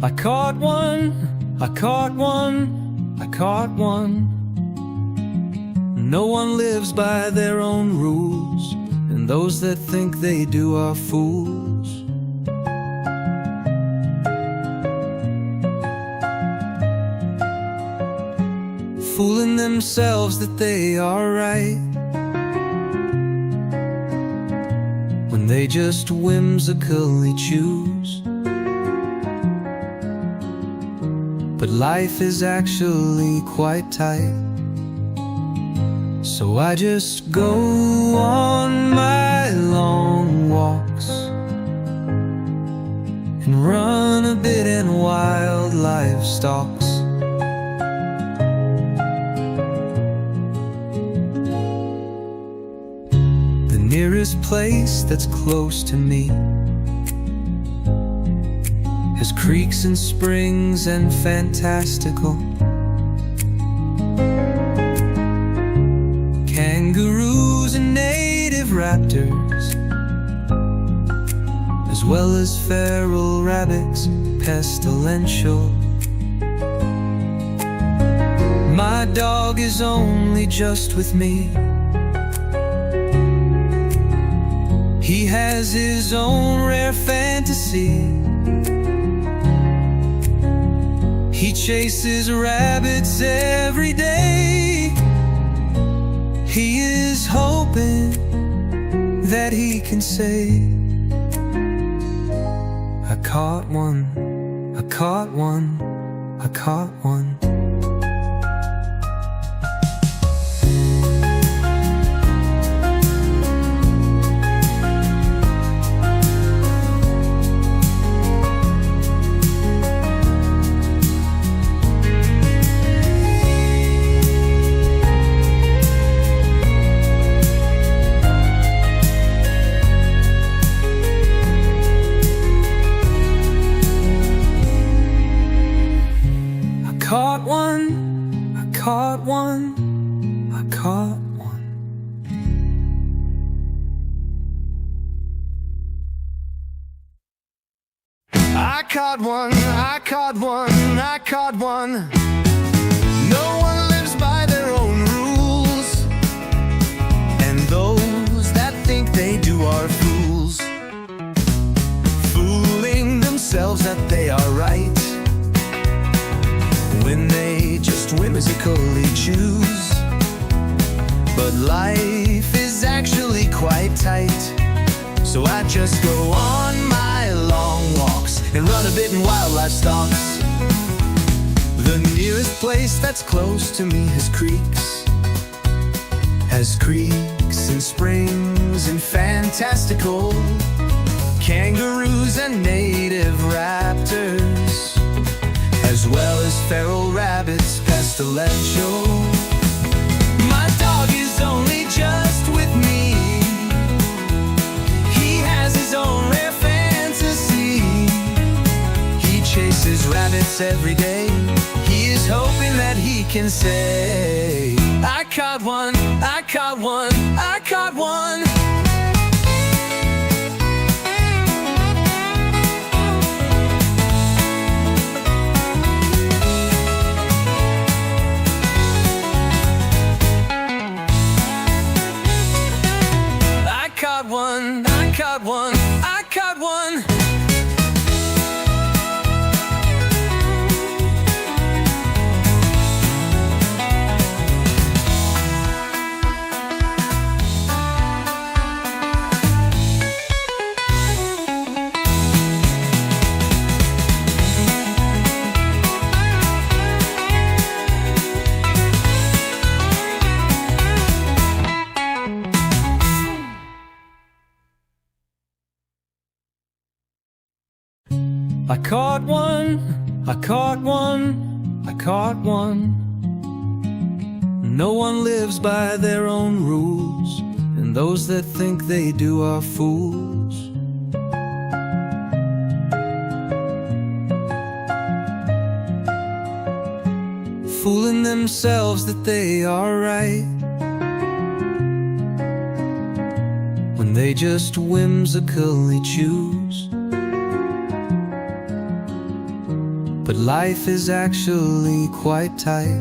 I caught one, I caught one, I caught one. No one lives by their own rules, and those that think they do are fools. Fooling themselves that they are right, when they just whimsically choose. But life is actually quite tight, so I just go on my long walks and run a bit in wildlife stalks. The nearest place that's close to me has creeks and springs and fantastical kangaroos and native raptors, as well as feral rabbits, pestilential. My dog is only just with me. He has his own rare fantasy. He chases rabbits every day. He is hoping that he can say, I caught one, I caught one, I caught one. I caught one, I caught one, I caught one. I caught one, I caught one, I caught one. No one lives by their own rules, and those that think they do are fools, fooling themselves that they are right, when they just whimsically choose. But life is actually quite tight, so I just go on my long walks and run a bit in wildlife stalks. The nearest place that's close to me has creeks and springs and fantastical kangaroos and native raptors, as well as feral rabbits, pestilential. My dog is only just with me. He has his own rare fantasy. He chases rabbits every day. He is hoping that he can say, I caught one, I caught one, I caught one. I caught one, I caught one, I caught one. I caught one, I caught one, I caught one. No one lives by their own rules, and those that think they do are fools. Fooling themselves that they are right, when they just whimsically choose. but life is actually quite tight.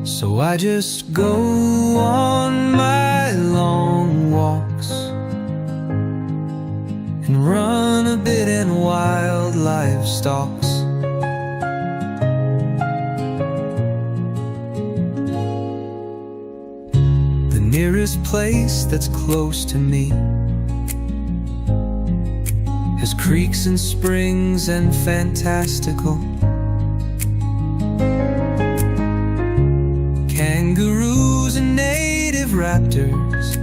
So I just go on my long walks and run a bit in wildlife stalks. The nearest place that's close to me has creeks and springs and fantastical kangaroos and native raptors,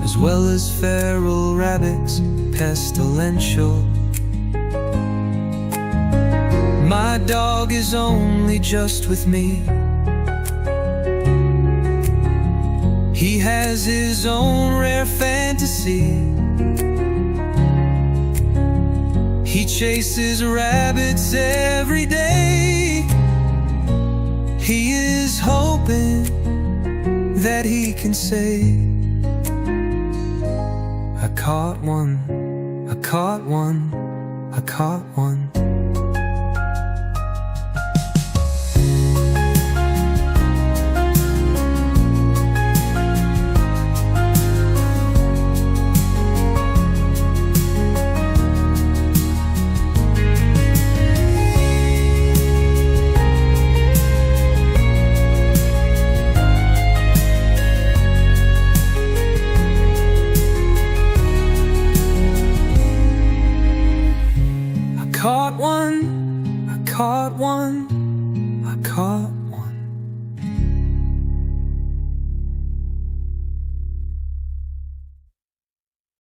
as well as feral rabbits, pestilential. My dog is only just with me. He has his own rare fantasy. He chases rabbits every day. He is hoping that he can say, I caught one, I caught one, I caught one. I caught one, I caught one, I caught